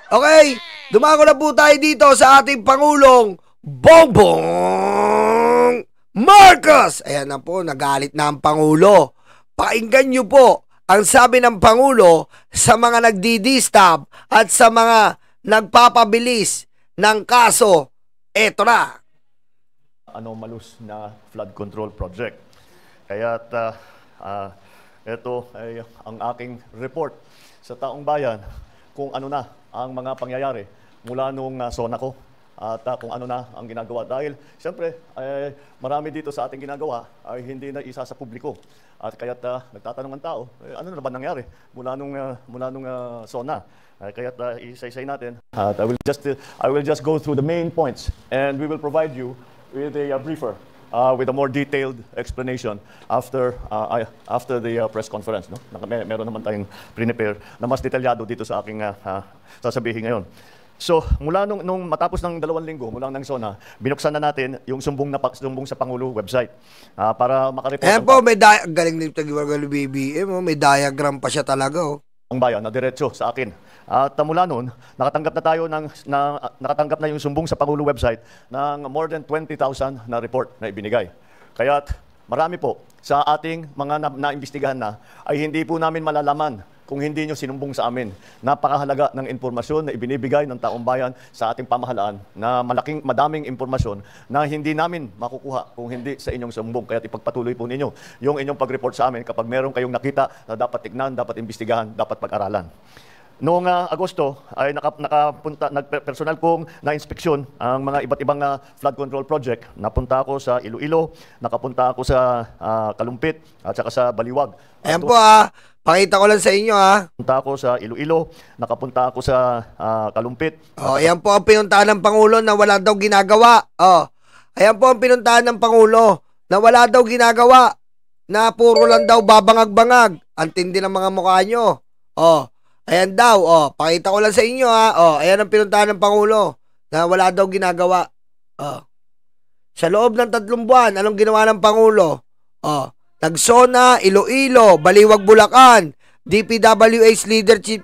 Okay, dumako na po tayo dito sa ating Pangulong Bongbong Marcos. Ayan na po, nagalit na ang Pangulo. Pakinggan nyo po ang sabi ng Pangulo sa mga nagdi-disturb at sa mga nagpapabilis ng kaso. Eto na. Anomalous na flood control project. Kaya ito ay ang aking report sa taong bayan kung ano na ang mga pangyayari mula nung SONA ko at kung ano na ang ginagawa. Dahil siyempre marami dito sa ating ginagawa ay hindi na isa sa publiko. At kaya't nagtatanong ang tao, ano na ba nangyari mula nung SONA? Kaya't isa-isay natin. At I will just go through the main points and we will provide you with a briefer with a more detailed explanation after the press conference. No? Meron naman tayong prepare na mas detalyado dito sa aking sasabihin ngayon. So, mula nung matapos ng 2 linggo, mula ng SONA, binuksan na natin yung sumbong sa Pangulo website para makareport. Ayan po, galing dito ng BBM, may diagram pa siya talaga. Oh. Ang bayan na diretso sa akin. At mula noon, nakatanggap na tayo nakatanggap na yung sumbong sa Pangulo website ng more than 20,000 na report na ibinigay. Kaya't marami po sa ating mga naimbestigahan na ay hindi po namin malalaman kung hindi nyo sinumbong sa amin. Napakahalaga ng impormasyon na ibinibigay ng taong bayan sa ating pamahalaan na madaming impormasyon na hindi namin makukuha kung hindi sa inyong sumbong. Kaya ipagpatuloy po ninyo yung inyong pag-report sa amin kapag meron kayong nakita na dapat tignan, dapat imbestigahan, dapat pag-aralan. Noong Agosto ay personal kong na-inspeksyon ang mga iba't ibang flood control project. Napunta ako sa Iloilo, nakapunta ako sa Kalumpit at saka sa Baliwag. Ayan po pakita ko lang sa inyo Napunta ako sa Iloilo, nakapunta ako sa Kalumpit. Ayan po ang pinuntahan ng Pangulo na wala daw ginagawa. Ayan po ang pinuntahan ng Pangulo na wala daw ginagawa. Na puro lang daw babangag-bangag. Ang tindi ng mga mukha nyo. Ayan daw, pakita ko lang sa inyo ayan ang pinuntahan ng Pangulo na wala daw ginagawa. Sa loob ng 3 buwan, anong ginawa ng Pangulo? Nag-SONA, Iloilo, Baliwag, Bulacan, DPWH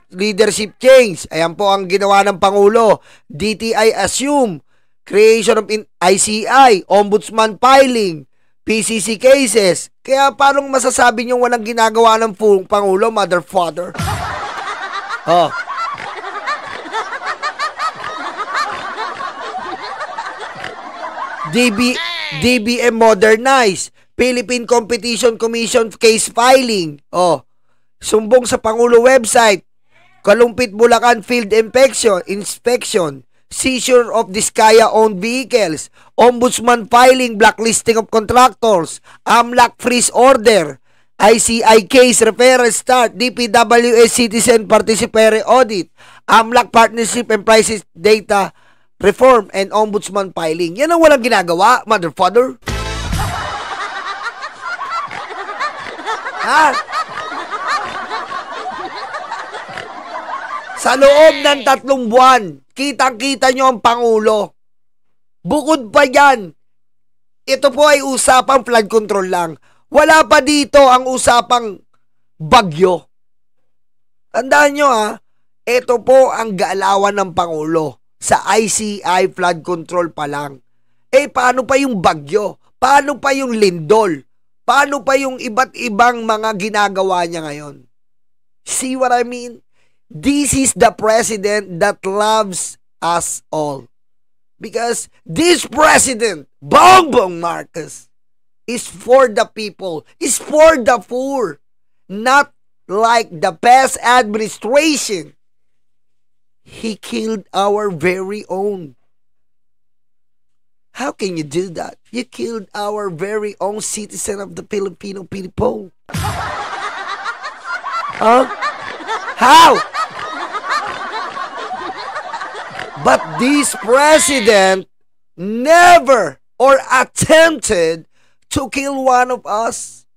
leadership change. Ayan po ang ginawa ng Pangulo. DTI assume, creation of ICI, ombudsman filing, PCC cases. Kaya parang masasabi nyo walang ginagawa ng Pangulo, mother father? DBM modernize, Philippine Competition Commission case filing. Sumbong sa Pangulo website, Kalumpit Bulacan field inspection, seizure of Diskaya-owned vehicles, ombudsman filing, blacklisting of contractors, AMLAC freeze order, ICI case referral start, DPWH citizen participatory audit, AMLAC partnership and prices data reform, and ombudsman filing. Yan ang walang ginagawa, mother father. Sa loob ng 3 buwan, kitang-kita nyo ang Pangulo. Bukod pa yan, ito po ay usapang flood control lang. Wala pa dito ang usapang bagyo. Tandaan nyo ito po ang gaalawan ng Pangulo sa ICI flood control pa lang. Paano pa yung bagyo? Paano pa yung lindol? Paano pa yung iba't ibang mga ginagawa niya ngayon? See what I mean? This is the president that loves us all. Because this president, Bongbong Marcos, is for the people, is for the poor, not like the past administration. He killed our very own. How can you do that? You killed our very own citizen of the Filipino people. How? But this president never or attempted to kill one of us.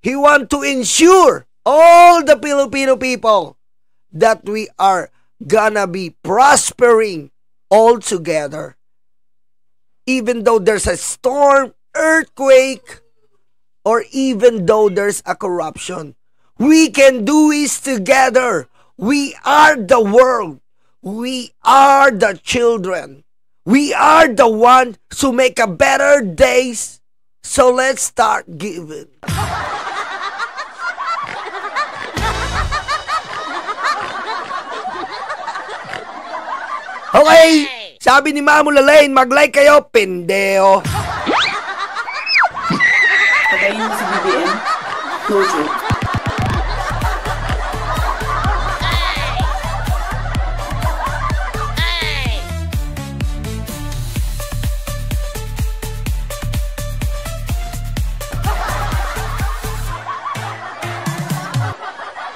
He want to ensure all the Filipino people that we are gonna be prospering all together. Even though there's a storm, earthquake, or even though there's a corruption, we can do this together. We are the world. We are the children. We are the one to make a better days. So let's start giving. Okay, sabi ni Mamo Lalaine, mag-like kayo, pendeo. Pagayin mo si BBM. No joke.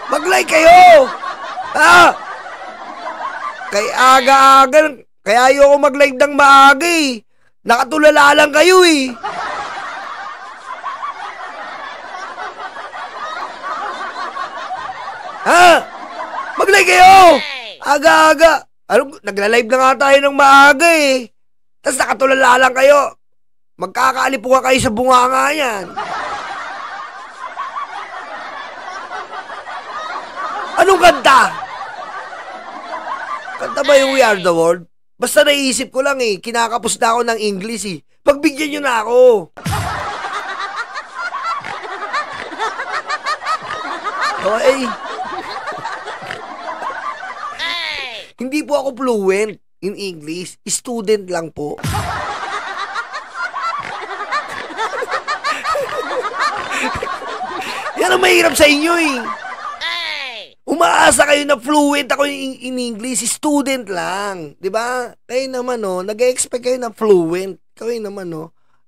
Mag-like kayo! Kay aga-aga, kaya ayoko mag-live ng maaga eh. Nakatulala lang kayo eh. Mag-like kayo! Aga-aga. Nagla-live na nga tayo ng maaga eh. Tapos nakatulala lang kayo. Magkakaalipungan kayo sa bunganga yan. Anong kanta? Kanta ba yung We Are the World? Basta naisip ko lang eh. Kinakapos na ako ng English eh. Pagbigyan nyo na ako. Okay. Hindi po ako fluent in English. Student lang po. Yan ang mahirap sa inyo eh. Umaasa kayo na fluent ako in English, student lang, 'di ba? Kayo naman nag-expect kayo na fluent. Kayo naman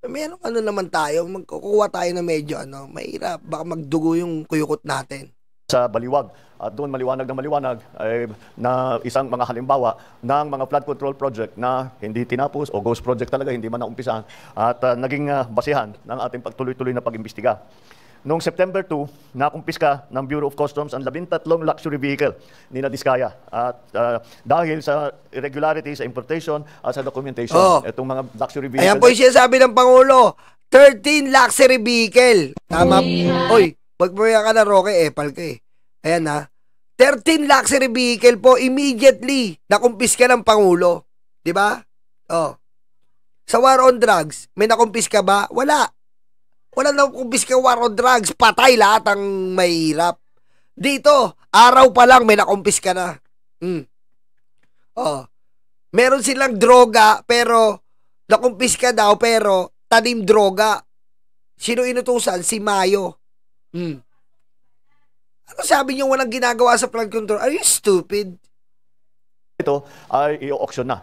meron naman tayo, magkukuha tayo na medyo mahirap, baka magdugo yung kuyukot natin. Sa Baliwag, at doon maliwanag ay na isang mga halimbawa ng mga flood control project na hindi tinapos o ghost project talaga, hindi man naumpisahan at naging basihan ng ating pagtuloy-tuloy na pag-imbestiga. Noong September 2, nakumpiska ng Bureau of Customs ang 13 luxury vehicle ni Diskaya. At dahil sa irregularity sa importation at sa documentation, itong mga luxury vehicle... Ayan po yung sinasabi ng Pangulo, 13 luxury vehicle. Tama? Oy, magpapaya ka na, Roque, epal ka eh. Ayan 13 luxury vehicle po, immediately, nakumpiska ng Pangulo. Diba? Sa war on drugs, may nakumpiska ba? Wala. Wala na kumpiska war on drugs. Patay lahat ang mahirap. Dito, araw pa lang may nakumpiska na. Meron silang droga, pero nakumpiska daw, pero tanim droga. Sino inutusan? Si Mayo. Ano sabi niyo walang ginagawa sa flood control? Are you stupid? Ito ay i-auction na.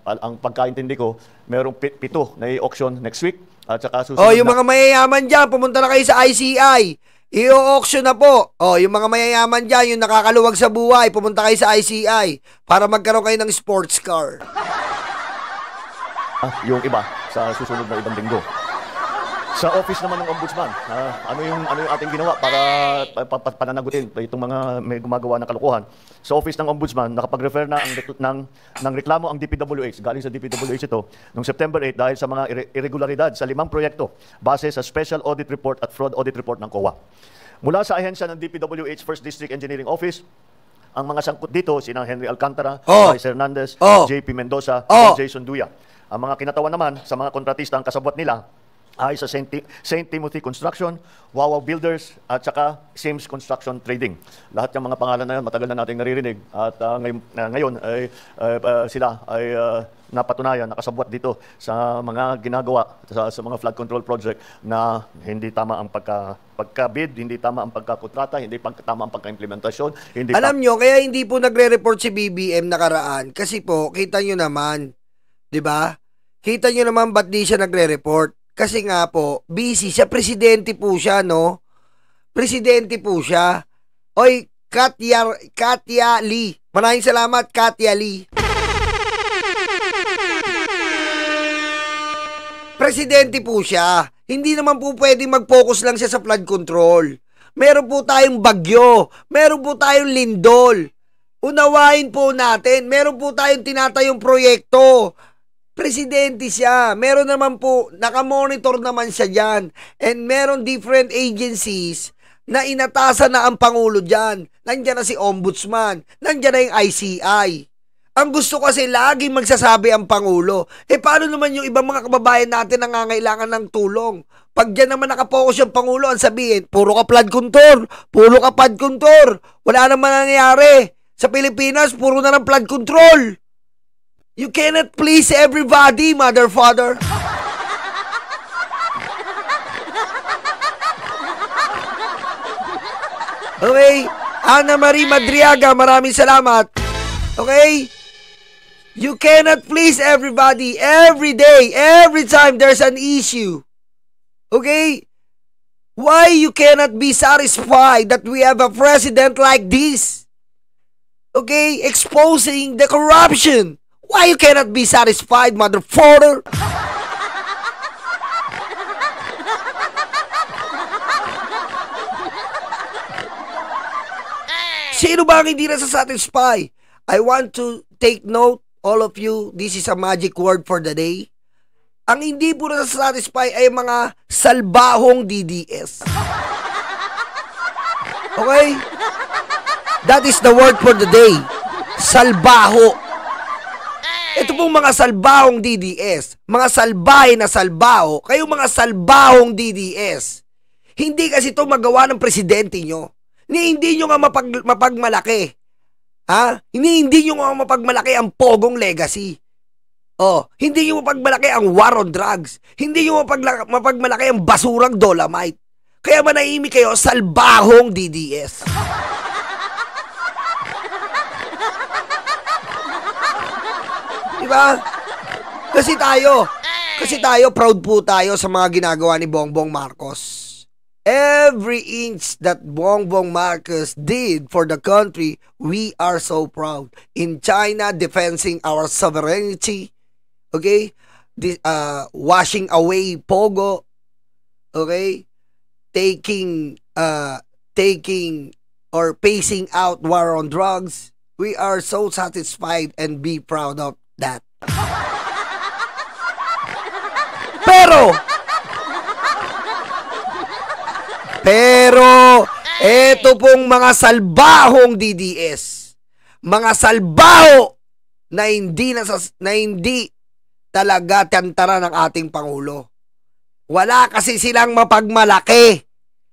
Ang pagkaintindi ko, merong 7 na i-auction next week. At saka susunod yung mga mayayaman dyan, pumunta na kayo sa ICI. I-auction na po. Yung mga mayayaman dyan, yung nakakaluwag sa buhay, pumunta kayo sa ICI para magkaroon kayo ng sports car. Yung iba sa susunod na ibang linggo. Sa office naman ng Ombudsman, ano yung ating ginawa para pananagutin itong mga may gumagawa ng kalokohan. Sa office ng Ombudsman, nakapag-refer na ng reklamo ang DPWH, galing sa DPWH ito, noong September 8 dahil sa mga irregularidad sa 5 proyekto base sa Special Audit Report at Fraud Audit Report ng COA. Mula sa ahensya ng DPWH First District Engineering Office, ang mga sangkot dito, sina Henry Alcantara, Bryce Hernandez, JP Mendoza, at Jason Duya. Ang mga kinatawan naman sa mga kontratista ang kasabwat nila ay sa St. Timothy Construction, Wawa Builders, at saka Sims Construction Trading. Lahat ng mga pangalan na yan, matagal na natin naririnig. At ngayon ay sila ay napatunayan, nakasabwat dito sa mga ginagawa sa mga flood control project na hindi tama ang pagka-bid, hindi tama ang pagkakontrata, hindi tama ang pagka-implementasyon. Alam nyo, kaya hindi po nagre-report si BBM nakaraan. Kasi po, kita nyo naman, di ba? Kita nyo naman ba't di siya nagre-report? Kasi nga po, busy siya. Presidente po siya, no? Presidente po siya. Oy, Katya Lee. Maraming salamat, Katya Lee. Presidente po siya. Hindi naman po pwedeng mag-focus lang siya sa flood control. Meron po tayong bagyo. Meron po tayong lindol. Unawain po natin. Meron po tayong tinatayong proyekto. Presidente siya. Meron naman po, nakamonitor naman siya dyan. And meron different agencies na inatasan na ang Pangulo dyan. Nandiyan na si Ombudsman. Nandiyan na yung ICI. Ang gusto kasi laging magsasabi ang Pangulo. Paano naman yung ibang mga kababayan natin na nangangailangan ng tulong? Pag dyan naman nakapokus yung Pangulo, ang sabihin, puro ka flood control, puro ka flood control. Wala naman nangyayari. Sa Pilipinas, puro na ng flood control. You cannot please everybody, mother, father. Okay? Ana Marie Madriaga, maraming salamat. Okay? You cannot please everybody every day, every time there's an issue. Okay? Why you cannot be satisfied that we have a president like this? Okay? Exposing the corruption. Why you cannot be satisfied, motherfucker? Sino ba ang hindi nasa-satisfy? I want to take note, all of you, this is a magic word for the day. Ang hindi po nasa-satisfy ay mga salbahong DDS. Okay? That is the word for the day. Salbaho. Ito pong mga salbahong DDS, mga salbahe na salbaho, kayong mga salbahong DDS, hindi kasi ito magawa ng presidente nyo. Hindi nyo nga mapagmalaki. Ha? Hindi nyo nga mapagmalaki ang pogong legacy. Hindi nyo mapagmalaki ang war on drugs. Hindi nyo mapagmalaki ang basurang Dolomite. Kaya manahimik kayo, salbahong DDS. Diba? Kasi tayo, proud po tayo sa mga ginagawa ni Bongbong Marcos. Every inch that Bongbong Marcos did for the country, we are so proud. In China, defending our sovereignty, okay? Washing away Pogo, okay? Taking or pacing out war on drugs. We are so satisfied and be proud of that. Pero eto pong mga salbahong DDS, mga salbaho na hindi talaga tantara ng ating Pangulo. Wala kasi silang mapagmalaki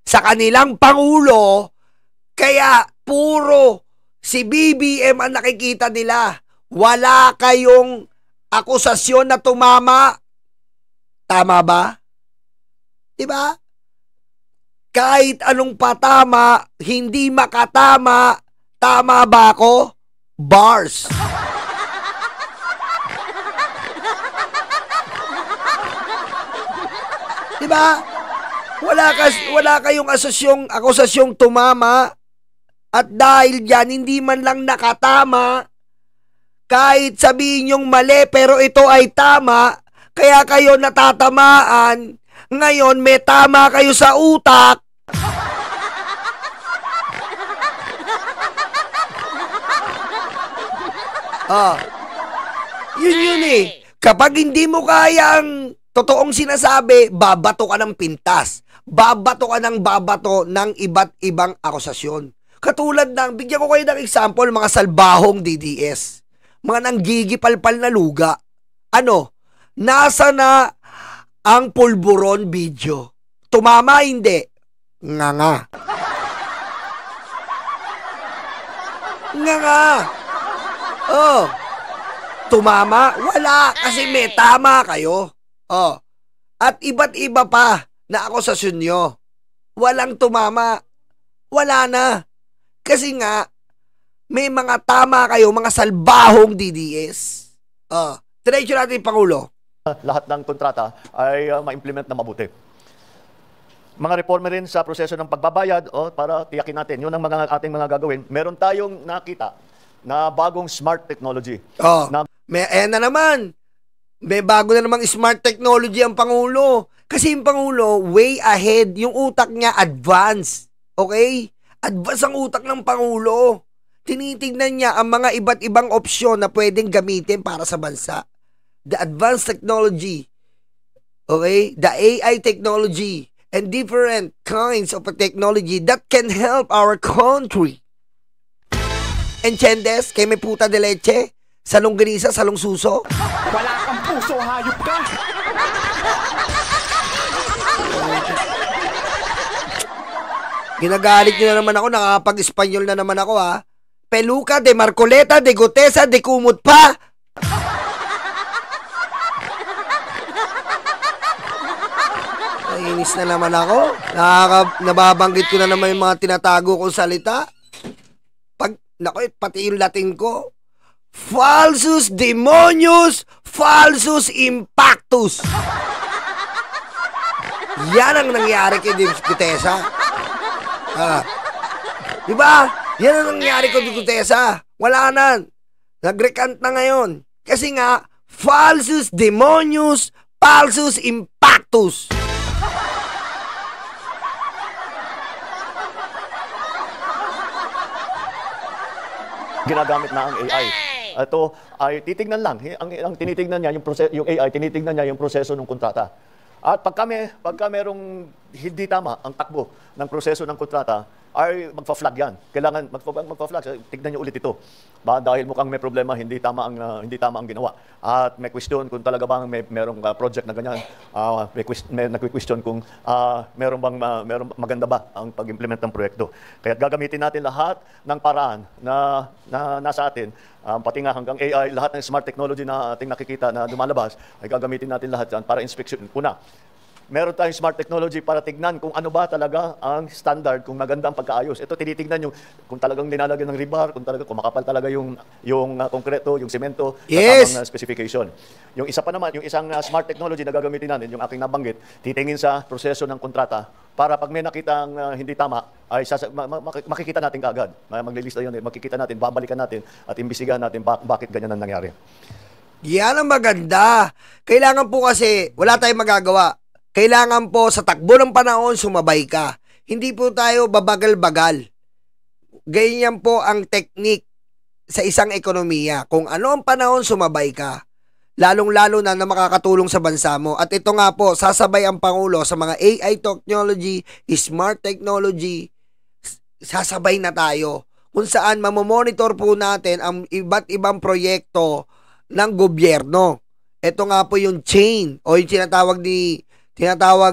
sa kanilang Pangulo, kaya puro si BBM ang nakikita nila. Wala kayong akusasyon na tumama. Tama ba? Diba? Kahit anong patama, hindi makatama. Tama ba ako? Bars. Diba? Wala kayong akusasyong tumama. At dahil dyan, hindi man lang nakatama. Kahit sabihin nyong mali, pero ito ay tama. Kaya kayo natatamaan. Ngayon, may tama kayo sa utak. Yun eh. Kapag hindi mo kaya ang totoong sinasabi, babato ka ng pintas. Babato ka ng iba't ibang akusasyon. Katulad ng, bigyan ko kayo ng example, mga salbahong DDS. Mga nanggigipalpal na luga. Nasa na ang pulburon video? Tumama, hindi? Nga. Tumama? Wala, kasi may tama kayo. At iba't iba pa na akusasyon nyo. Walang tumama. Wala na. Kasi nga, may mga tama kayo, mga salbahong DDS. Diretso natin yung Pangulo. Lahat ng kontrata ay ma-implement na mabuti. Mga reforma rin sa proseso ng pagbabayad para tiyakin natin. Yun ang ating mga gagawin. Meron tayong nakita na bagong smart technology. Na naman. May bago na namang smart technology ang Pangulo. Kasi yung Pangulo, way ahead. Yung utak niya, advance. Okay? Advance ang utak ng Pangulo. Tinitignan niya ang mga iba't ibang opsyon na pwedeng gamitin para sa bansa. The advanced technology. Okay? The AI technology. and different kinds of technology that can help our country. Enchendes, kay may puta de leche, salong ganisa, salong suso. Wala kang puso, hayop ka! Ginagalit nyo na naman ako, nakakapag-Espanyol na naman ako ha. Peluca de Marcoleta de Gotesa de Kumut pa. Nainis na naman ako. Nababanggit ko na naman yung mga tinatago kong salita. Pati yung Latin ko. Falsus demonius, falsus impactus. Yan ang nangyari kay Gutesa. Diba? Yan ang nangyari kay Gutesa. Wala na. Nag-recant na ngayon. Kasi nga, falsus demonius, falsus impactus. Ginagamit na ang AI. Ito ay titignan lang. Ang tinitignan niya, yung AI, tinitignan niya yung proseso ng kontrata. At pagka merong hindi tama ang takbo ng proseso ng kontrata, ay magfa-flag yan. Kailangan magfa-flag. Tignan niyo ulit ito. Dahil mukhang may problema, hindi tama ang ginawa. At may question kung talaga bang merong project na ganyan. May nagque-question kung merong maganda ba ang pag-implement ng proyekto. Kaya gagamitin natin lahat ng paraan na nasa atin. Pati nga hanggang AI, lahat ng smart technology na ating nakikita na lumalabas, ay gagamitin natin lahat yan para inspection. Una, meron tayong smart technology para tignan kung ano ba talaga ang standard, kung maganda ang pagkaayos. Ito tinitignan yung kung talagang nilalagyan ng rebar, kung makapal talaga yung konkreto, yung semento, yes, sa tamang specification. Yung isa pa naman, yung isang smart technology na gagamitin natin, yung aking nabanggit, titingin sa proseso ng kontrata para pag may nakitang hindi tama, ay makikita natin kaagad. Maglilista yun, makikita natin, babalikan natin at imbisigahan natin bakit ganyan ang nangyari. Yan ang maganda. Kailangan po kasi, wala tayong magagawa. Kailangan po sa takbo ng panahon, sumabay ka. Hindi po tayo babagal-bagal. Ganyan po ang teknik sa isang ekonomiya. Kung ano ang panahon, sumabay ka. Lalong-lalo na makakatulong sa bansa mo. At ito nga po, sasabay ang Pangulo sa mga AI technology, smart technology. Sasabay na tayo. Kung saan mamomonitor po natin ang iba't ibang proyekto ng gobyerno. Ito nga po yung chain o yung tinatawag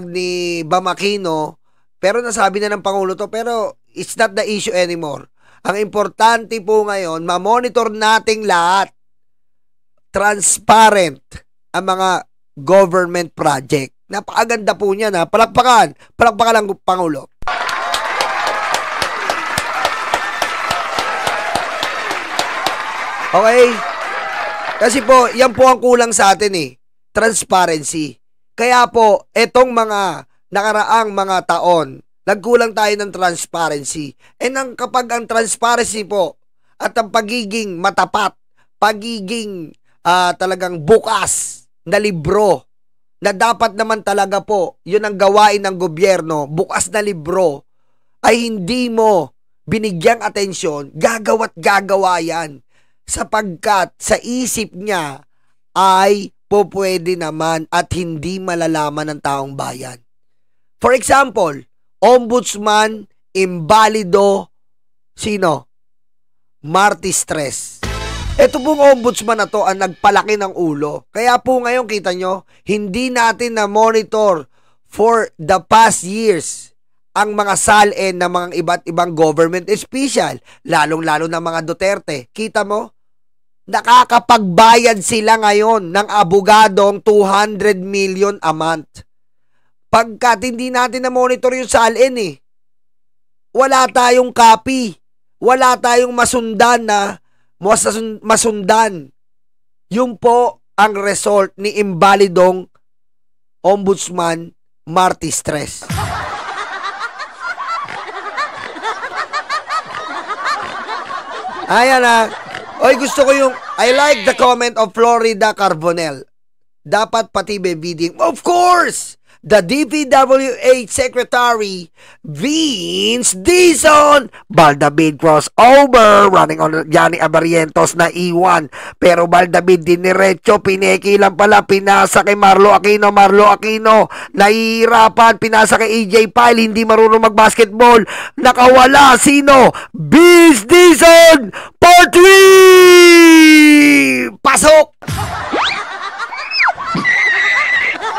ni Bam Aquino, pero nasabi na ng Pangulo to, pero it's not the issue anymore. Ang importante po ngayon, ma-monitor nating lahat. Transparent ang mga government project. Napakaganda po niya na. Palakpakan lang Pangulo. Okay? Kasi po, yan po ang kulang sa atin transparency. Kaya po, etong mga nakaraang mga taon, nagkulang tayo ng transparency. Kapag ang transparency po at ang pagiging matapat, pagiging talagang bukas na libro, na dapat naman talaga po, yun ang gawain ng gobyerno, bukas na libro, ay hindi mo binigyang atensyon, gagawa't gagawa yan. Sapagkat sa isip niya ay pwede naman at hindi malalaman ng taong bayan. For example, Ombudsman Imbalido sino? Marty Stress. Ito pong ombudsman na to ang nagpalaki ng ulo. Kaya po ngayon kita nyo, hindi natin na monitor for the past years ang mga salin ng mga iba't ibang government official, lalong-lalo na mga Duterte. Kita mo? Nakakapagbayad sila ngayon ng abogadong 200 million a month. Pagkat hindi natin na-monitor yung salin wala tayong copy. Wala tayong masundan. Yun po ang result ni imbalidong Ombudsman Marty Stress. Ayan Oy, gusto ko yung, I like the comment of Florida Carbonell. Dapat pati bidding. Of course! the DPWH Secretary Vince Dizon. Baldavid crossover, running on Johnny Abarientos na iwan. Pero Baldavid diniretso, pineki lang pala, pinasa kay Marlo Aquino. Marlo Aquino, nahihirapan, pinasa kay AJ Pyle, hindi marunong mag-basketball. Nakawala, sino? Vince Dizon, part 3! Pasok!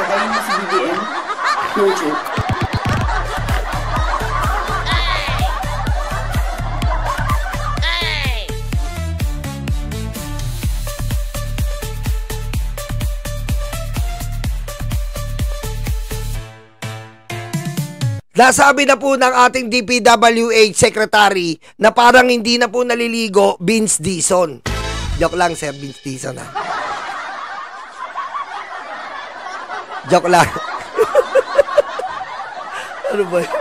Pagayin mo si BBM. No joke. Nasabi na po ng ating DPWH Secretary na parang hindi na po naliligo, Vince Dizon. Joke lang, Sir Vince Dizon, ha? Joke lang. Ano ba yun?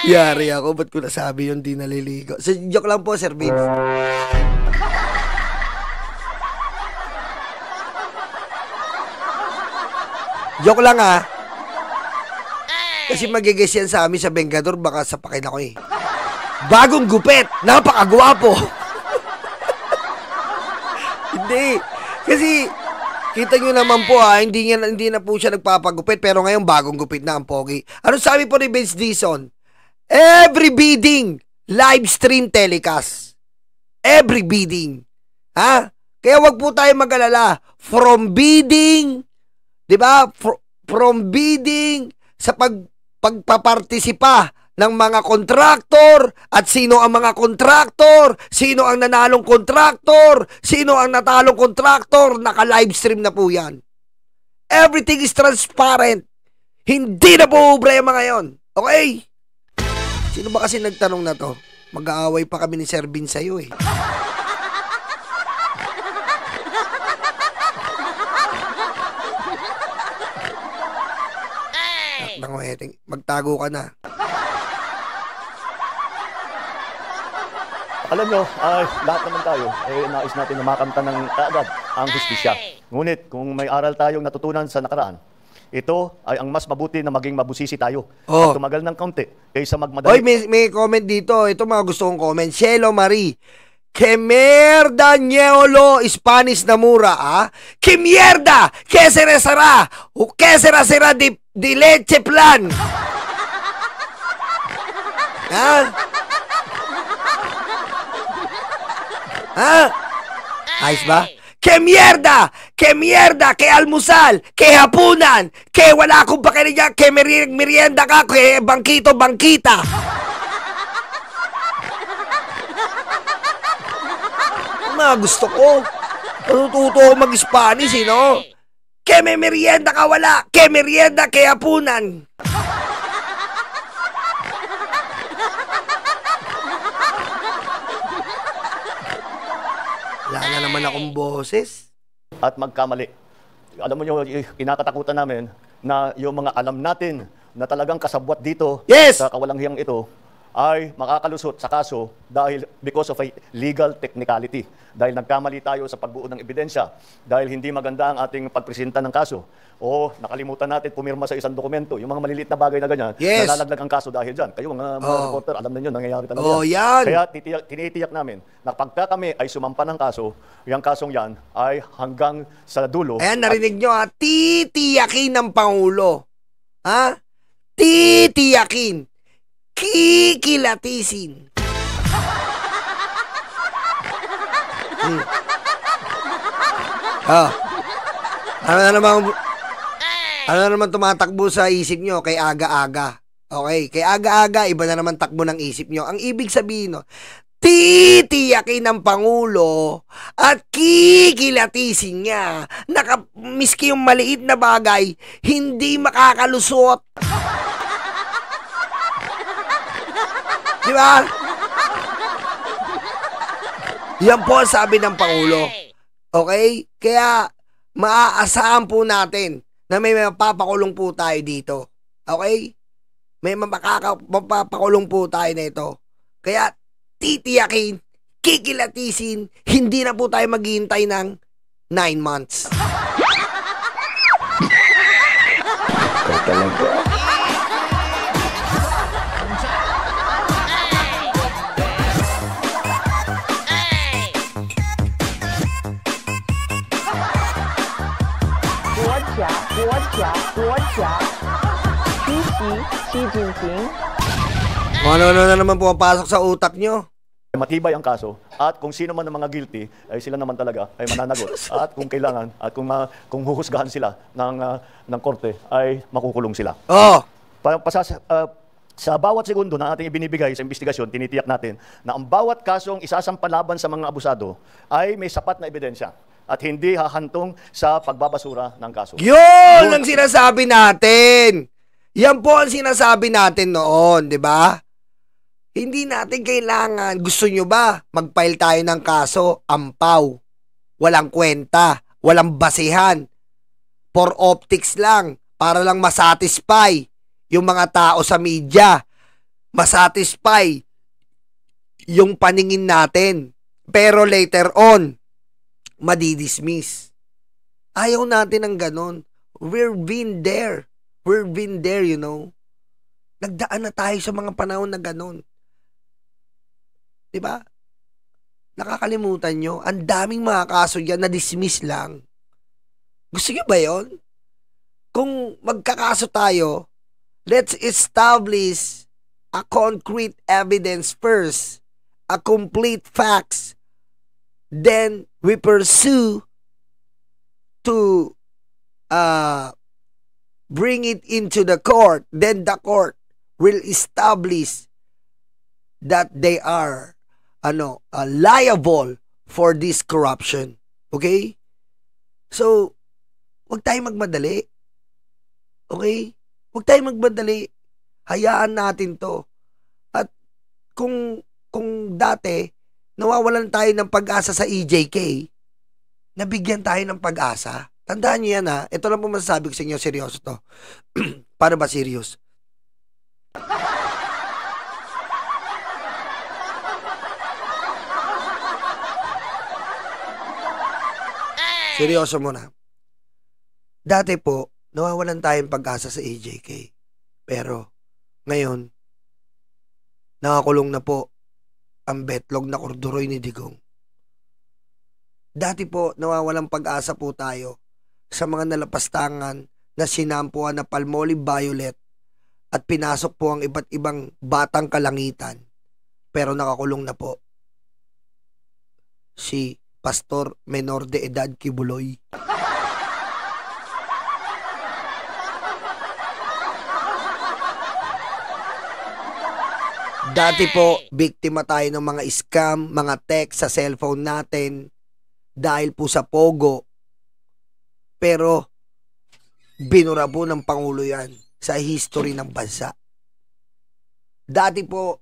Yari ako, ba't ko nasabi yun, di naliligo? So, joke lang po, Sir Vince. Joke lang, ha? Kasi magigas yan sa amin sa Bengador, baka sapakin ako eh. Bagong gupit, napakagwapo. Hindi. Kasi, kita nyo naman po hindi na po siya nagpapagupit, pero ngayon bagong gupit na ang pogi. Ano sabi po ni Vince Dizon? Every bidding, live stream telecast. Every bidding. Ha? Kaya wag po tayo mag-alala. From bidding, di ba? From bidding, sa pagpapartisipa ng mga kontraktor at sino ang mga kontraktor, sino ang nanalong kontraktor, sino ang natalong kontraktor, naka-livestream na po yan. Everything is transparent. Hindi na po ubra yung mga yon. Okay? Sino ba kasi nagtanong na to? Mag-aaway pa kami ni Sir Vin sa'yo eh. Magtago ka na. Alam nyo, lahat naman tayo, nais natin na makamta ng kaagad ang hustisya. Ngunit, kung may aral tayong natutunan sa nakaraan, ito ay ang mas mabuti na maging mabusisi tayo. Oh. At tumagal ng kaunti kaysa magmadali. Oy, may comment dito. Ito mga gusto kong comment. Cielo Marie. Que mierda ñeolo Spanish na mura, ah? Que mierda! Que será? Que será di leche plan? Ha? Ha? Ayos ba? Que mierda! Que mierda! Que almusal! Que hapunan! Que wala akong pakinig, que merienda ka! Que bangkito, bangkita! Mga gusto ko. Natututo ako mag-Spanish, no? Que may merienda ka, wala. Que merienda, que hapunan. Wala na naman akong boses. At magkamali. Alam mo nyo, kinakatakutan namin na yung mga alam natin na talagang kasabwat dito sa kawalanghiyang ito ay makakalusot sa kaso dahil because of a legal technicality. Dahil nagkamali tayo sa pagbuo ng ebidensya, dahil hindi maganda ang ating pagpresenta ng kaso, o nakalimutan natin pumirma sa isang dokumento, yung mga maliliit na bagay na ganyan, nalalaglag ang kaso dahil dyan. Kayo mga reporter, alam ninyo, nangyayari talaga yan. Kaya tinitiyak namin na pagka kami ay sumampa ng kaso, yung kasong yan ay hanggang sa dulo. Ayan, narinig nyo ha, titiyakin ng Pangulo. Ha? Titiyakin. Kikilatisin. Ano na naman tumatakbo sa isip nyo kay aga-aga? Okay, kay aga-aga, iba na naman takbo ng isip nyo. Ang ibig sabihin, no, titiyakin ng Pangulo at kikilatisin niya na miski yung maliit na bagay, hindi makakalusot. Di ba? Yan po ang sabi ng Pangulo. Okay? Kaya maaasahan po natin na may mapapakulong po tayo dito. Okay? May mapapakulong po tayo na ito. Kaya titiyakin, kikilatisin, hindi na po tayo maghihintay ng 9 months. talaga. Ano na naman pumapasok sa utak nyo? Matibay ang kaso at kung sino man ang mga guilty ay sila naman talaga ay mananagot at kung kailangan at kung huhusgahan sila ng korte ay makukulong sila. Oh, Sa bawat segundo na ating ibinibigay sa investigasyon, tinitiyak natin na ang bawat kasong isasampalaban sa mga abusado ay may sapat na ebidensya at hindi hahantong sa pagbabasura ng kaso. yun ang sinasabi natin. Yan po ang sinasabi natin noon, di ba? Hindi natin kailangan. Gusto nyo ba mag-file tayo ng kaso? Ampaw. Walang kwenta. Walang basihan. For optics lang. Para lang masatisfy yung mga tao sa media. Masatisfy yung paningin natin. Pero later on, madidismiss. Ayaw natin ng ganon. We've been there. We've been there, you know. Nagdaan na tayo sa mga panahon na ganon. Diba? Nakakalimutan nyo, ang daming mga kaso yan na dismiss lang. Gusto nyo ba yon? Kung magkakaso tayo, let's establish a concrete evidence first, a complete facts, then we pursue to bring it into the court, then the court will establish that they are liable for this corruption. Okay? So, wag tayo magmadali. Okay? Wag tayo magmadali. Hayaan natin to. At kung dati, nawawalan tayo ng pag-asa sa EJK, nabigyan tayo ng pag-asa. Tandaan niyo yan ha. Ito lang po masasabi ko sa inyo, seryoso to. Paano ba serious? Seryoso muna. Dati po, nawawalan tayong pag-asa sa EJK. Pero, ngayon, nakakulong na po ang betlog na korduroy ni Digong. Dati po, nawawalan pag-asa po tayo sa mga nalapastangan na sinampuan na Palmolive Violet at pinasok po ang iba't ibang batang kalangitan. Pero nakakulong na po si Pastor Menor de Edad Kibuloy. Dati po, biktima tayo ng mga scam, mga text sa cellphone natin dahil po sa Pogo. Pero, binura po ng Pangulo yan sa history ng bansa. Dati po,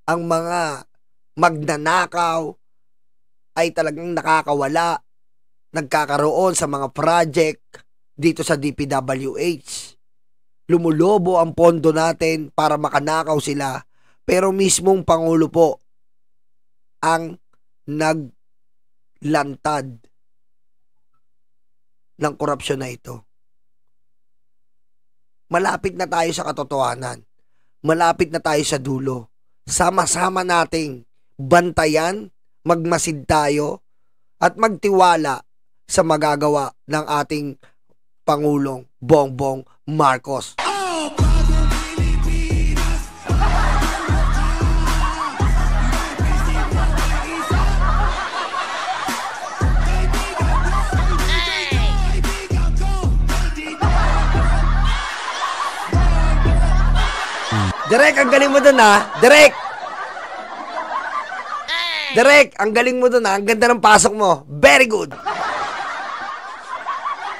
ang mga magnanakaw ay talagang nakakawala, nagkakaroon sa mga project dito sa DPWH. Lumulobo ang pondo natin para makanakaw sila, pero mismong Pangulo po ang naglantad ng korupsyon na ito. Malapit na tayo sa katotohanan. Malapit na tayo sa dulo. Sama-sama nating bantayan, magmasid tayo, at magtiwala sa magagawa ng ating Pangulong Bongbong Marcos. Direk, ang galing mo dun ha. Direk! Direk, ang galing mo dun ha. Ang ganda ng pasok mo. Very good.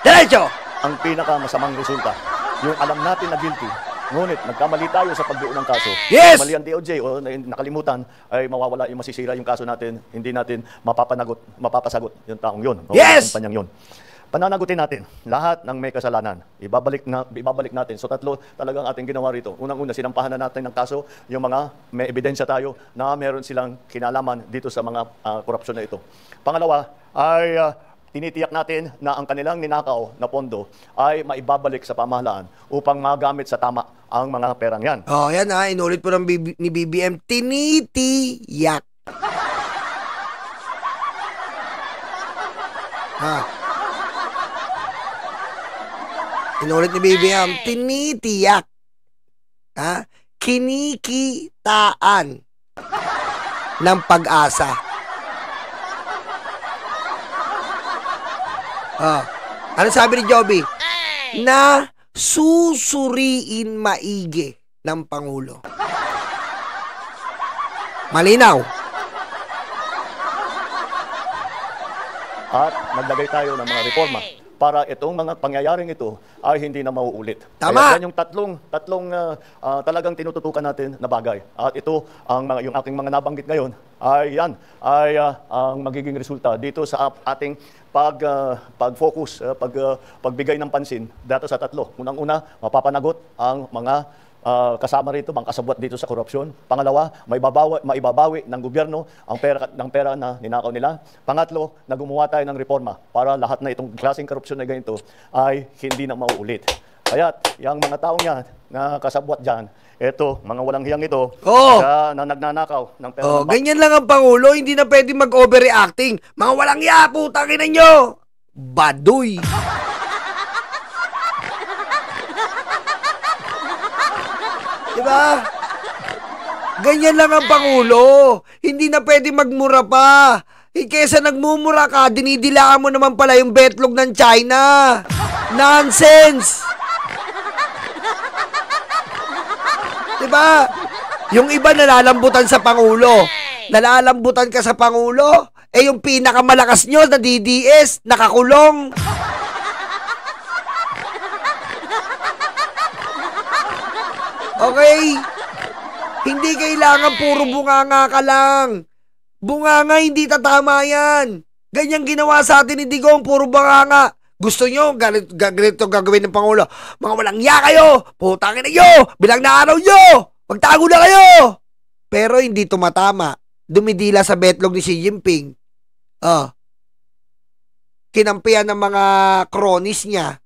Diretso! Ang pinakamasamang resulta, yung alam natin na guilty, ngunit nagkamali tayo sa pagbuo ng kaso. Yes! Mali ang DOJ o nakalimutan ay mawawala yung masisira yung kaso natin, hindi natin mapapasagot yung taong yun. Yes! Kumpanyang yun. Pananagutin natin lahat ng may kasalanan. Ibabalik natin. So tatlo talagang ating ginawa rito. Unang-una, sinampahan na natin ng kaso yung mga may ebidensya tayo na meron silang kinalaman dito sa mga korupsyon na ito. Pangalawa ay tinitiyak natin na ang kanilang ninakaw na pondo ay maibabalik sa pamahalaan upang magamit sa tama ang mga perang yan. Oh, yan ha. Inulit po ni BBM. Tinitiyak. Ha? Inulit ni BBM. Tinitiyak. Ha? Kinikitaan ng pag-asa. Ano sabi ni Joby? Na susuriin maigi ng Pangulo. Malinaw. At naglagay tayo ng mga reforma para itong mga pangyayaring ito ay hindi na mauulit. Tama. Kaya yan yung tatlong talagang tinututukan natin na bagay. At ito, yung aking mga nabanggit ngayon, ay ang magiging resulta dito sa ating pag-focus, pagbigay ng pansin dito sa tatlo. Unang-una, mapapanagot ang mga kasama rito, mga kasabwat dito sa korupsyon. Pangalawa, maibabawi ng gobyerno ang pera na ninakaw nila. Pangatlo, na gumawa tayo ng reforma para lahat na itong klaseng korupsyon na ganito ay hindi na mauulit. Kaya yung mga taong yan na kasabwat dyan, eto, mga walang hiyang ito, na nagnanakaw ng pera. Ganyan lang ang Pangulo, hindi na pwede mag-overreacting. Mga walang hiya, putangin na nyo! Baduy! Diba? Ganyan lang ang Pangulo. Hindi na pwede magmura pa. Kesa nagmumura ka, dinidilaan mo naman pala yung betlog ng China. Nonsense! Diba? Yung iba nalalambutan sa Pangulo. Nalalambutan ka sa Pangulo. Yung pinakamalakas nyo na DDS, nakakulong. Okay? Hindi kailangan puro bunganga ka lang. Bunganga, hindi tatama yan. Ganyang ginawa sa atin ni Digong, puro bunganga. Gusto nyo, ganito gagawin ng Pangulo. Mga walang hiya kayo, putangin na nyo, bilang na araw nyo, magtago na kayo. Pero hindi tumatama. Dumidila sa betlog ni Xi Jinping. Kinampihan ng mga kronis niya.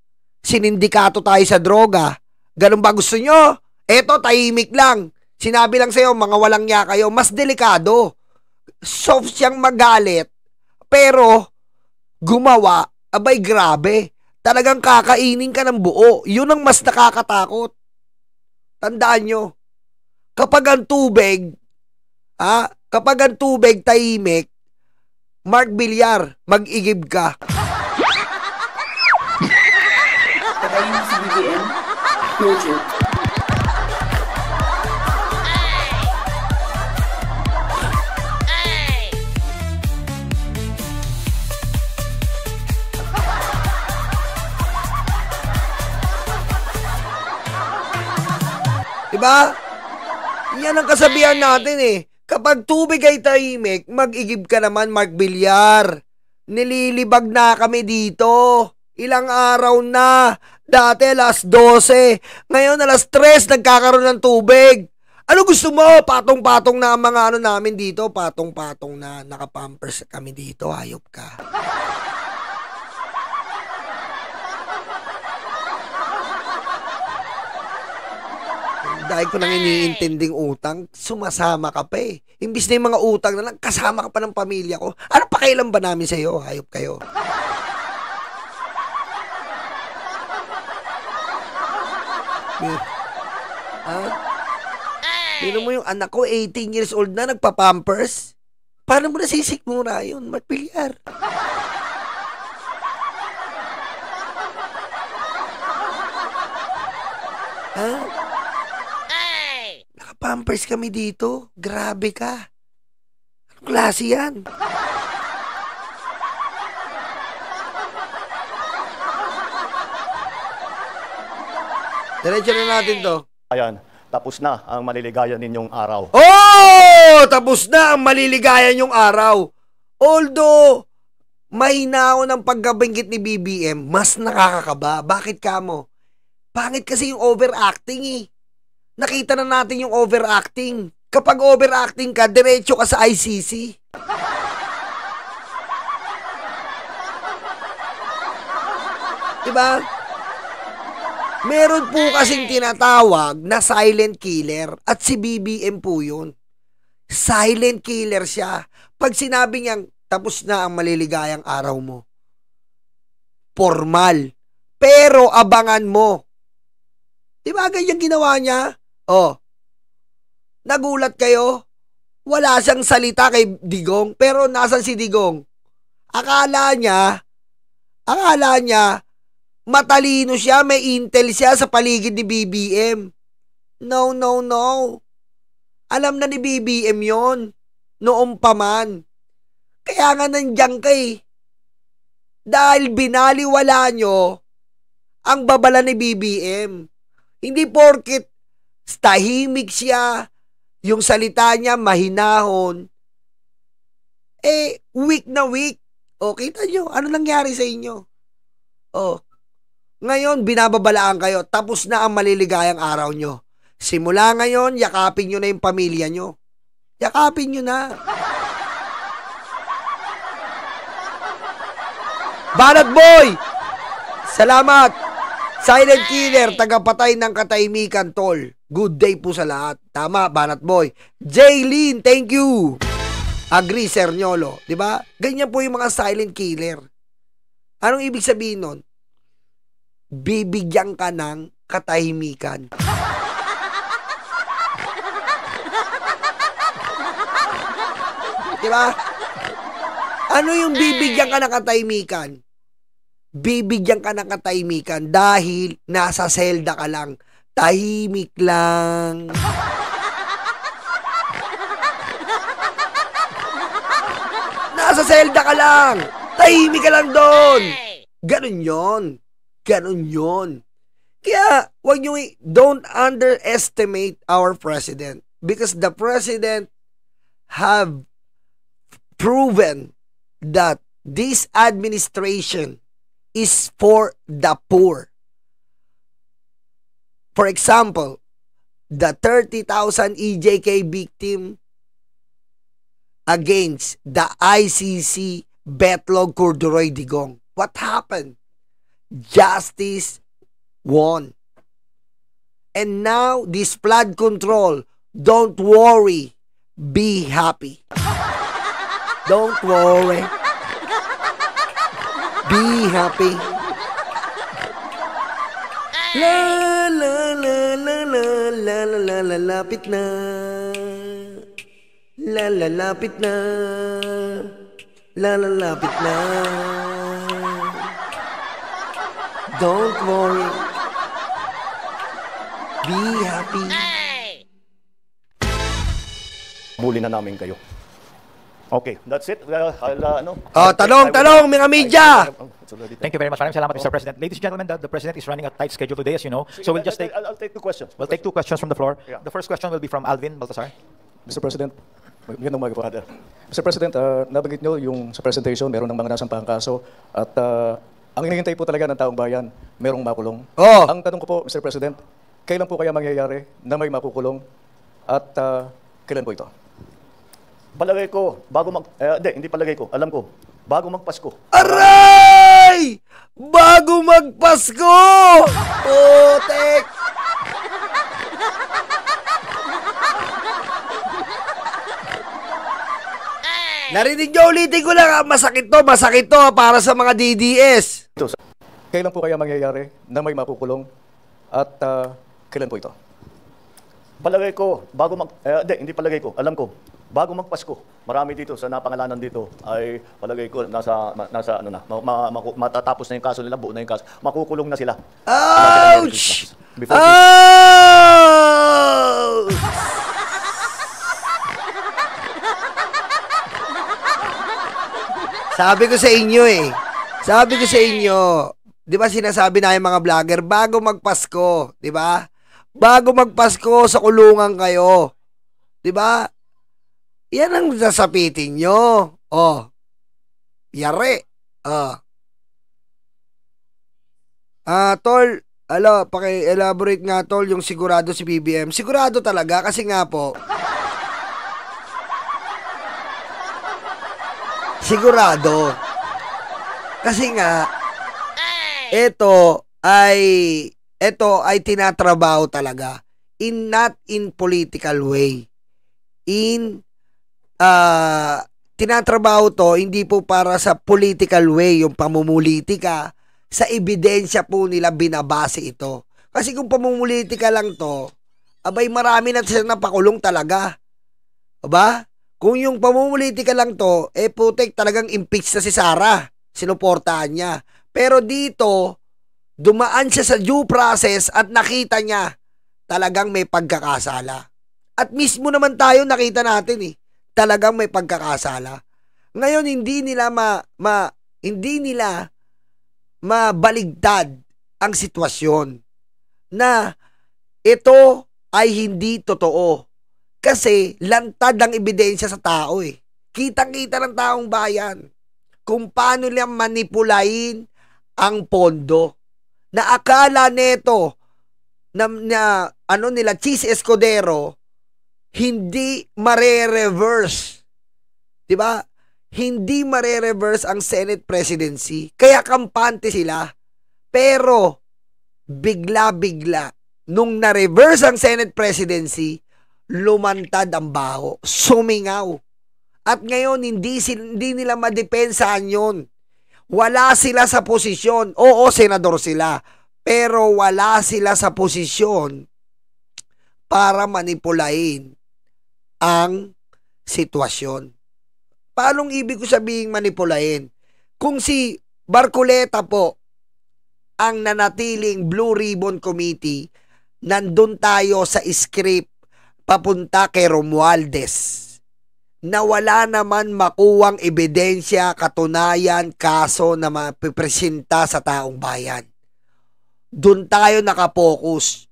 Sinindikato tayo sa droga. Ganun ba gusto nyo? Eto, tahimik lang. Sinabi lang sa'yo, mga walang niya kayo. Mas delikado. Soft siyang magalit. Pero, gumawa, abay grabe. Talagang kakainin ka ng buo. Yun ang mas nakakatakot. Tandaan nyo. Kapag ang tubig tahimik, Mark Villar, mag-igib ka. Patayin si BBM. No joke. Diba? Yan ang kasabihan natin eh. Kapag tubig ay tahimik, mag-igib ka naman, Mark Villar. Nililibag na kami dito. Ilang araw na. Dati alas 12. Ngayon alas 3 nagkakaroon ng tubig. Ano gusto mo? Patong-patong na ang mga namin dito. Patong-patong na. Nakapampers kami dito. Hayop ka. Dahil ko nang iniintinding utang, sumasama ka pa eh. Imbis na yung mga utang na lang, kasama ka pa ng pamilya ko. Ano pakailan ba namin sa'yo? Hayop kayo. Pero mo yung anak ko, 18 years old na, nagpa-pampers. Paano mo nasisikmura yun? Mark Villar. Naka-pampers kami dito. Grabe ka. Anong klase yan? Diretso na natin to. Ayan, tapos na ang maliligaya ninyong araw. Oh! Tapos na ang maliligaya niyong araw. Although, mahina ako ng pagkabanggit ni BBM, mas nakakakaba. Bakit ka mo? Pangit kasi yung overacting eh. Nakita na natin yung overacting. Kapag overacting ka, diretso ka sa ICC. Diba? Meron po kasing tinatawag na silent killer at si BBM po yun. Silent killer siya. Pag sinabi niyang tapos na ang maliligayang araw mo, formal. Pero abangan mo. Diba ganyan ginawa niya? Oh. Nagulat kayo? Wala siyang salita kay Digong, pero nasan si Digong? Akala niya, matalino siya, may intel siya sa paligid ni BBM. No. Alam na ni BBM yon noong pa man. Kaya nga nandiyan ka eh. Dahil binaliwala nyo ang babala ni BBM. Hindi porket tahimik siya, yung salita niya mahinahon, weak na weak. O, kita nyo, ano nangyari sa inyo? O, ngayon, binababalaan kayo, tapos na ang maliligayang araw nyo. Simula ngayon, yakapin nyo na yung pamilya nyo. Yakapin nyo na. Banat Boy! Salamat! Silent killer, tagapatay ng katahimikan, tol. Good day po sa lahat. Tama, Banat Boy. Jaylene, thank you. Agree, Sir Nyolo. Diba? Ganyan po yung mga silent killer. Anong ibig sabihin nun? Bibigyan ka ng katahimikan. Diba? Ano yung bibigyan ka ng katahimikan? Bibigyan ka ng katahimikan dahil nasa selda ka lang. Tahimik lang. Nasa selda ka lang. Tahimik ka lang doon. Ganun yon. Ganun yon. Kaya, don't underestimate our president. Because the president have proven that this administration is for the poor. For example, the 30,000 EJK victim against the ICC Betlog Corduroy Digong. What happened? Justice won. And now, this flood control, don't worry, be happy. Don't worry. Be happy. La la la la la la la la la lapit na. La la lapit na. La la lapit na. Don't worry. Be happy. Bully na namin kayo. Okay, that's it. Tanong, mga media. Thank you very much. Maraming salamat, Mr. President. Ladies and gentlemen, the President is running a tight schedule today, as you know. So we'll just take... I'll take 2 questions. We'll take 2 questions from the floor. Yeah. The first question will be from Alvin Baltasar. Mr. President, magandang umaga po. Mr. President, nabanggit nyo yung sa presentation, meron ng mga nasampahang kaso at ang hinihintay po talaga ng taong bayan, merong makulong. Oh. Ang tanong ko po, Mr. President, kailan po kaya mangyayari na may makukulong at kailan po ito? Palagay ko, hindi palagay ko, alam ko, bago magpasko. Aray! Bago magpasko! Putek! Narinig nyo, ulitin ko lang, masakit to para sa mga DDS. Kailan po kaya mangyayari na may makukulong at kailan po ito? Palagay ko, hindi palagay ko, alam ko, bago magpasko, marami dito sa napangalanan dito ay palagay ko nasa matatapos na yung kaso nila, buo na yung kaso, makukulong na sila. Ouch! Ouch! Sabi ko sa inyo di ba sinasabi na yung mga vlogger, bago magpasko, di ba? Bago magpasko, sa kulungan kayo. Di ba? Yan ang sasapitin nyo. Yari. Tol, paki-elaborate nga, tol, yung sigurado si BBM. Sigurado talaga, kasi nga po, sigurado. Kasi nga, ito ay tinatrabaho talaga not in political way. Tinatrabaho to hindi po para sa political way, yung pamumulitika. Sa ebidensya po nila binabase ito. Kasi kung pamumulitika lang to, abay marami na sila napakulong talaga. Aba? Kung yung pamumulitika lang to, putik talagang impeach na si Sara. Sinuportahan niya. Pero dito, dumaan siya sa due process at nakita niya talagang may pagkakasala. At mismo naman tayo nakita natin talagang may pagkakasala. Ngayon hindi nila mabaligtad ang sitwasyon na ito ay hindi totoo. Kasi lantad ang ebidensya sa tao Kitang-kita ng taong bayan kung paano nila manipulain ang pondo. Na akala neto nila Cheese Escudero hindi mare-reverse. 'Di ba? Hindi mare-reverse ang Senate presidency. Kaya kampante sila. Pero bigla-bigla nung na-reverse ang Senate presidency, lumantad ang baho, sumingaw. At ngayon hindi nila madepensahan 'yon. Wala sila sa posisyon. Oo, senador sila. Pero wala sila sa posisyon para manipulain ang sitwasyon. Paanong ibig ko sabihin manipulain? Kung si Barcoleta po ang nanatiling Blue Ribbon Committee, nandun tayo sa script papunta kay Romualdez na wala naman makuwang ebidensya, katunayan, kaso na mapipresenta sa taong bayan. Doon tayo nakapokus.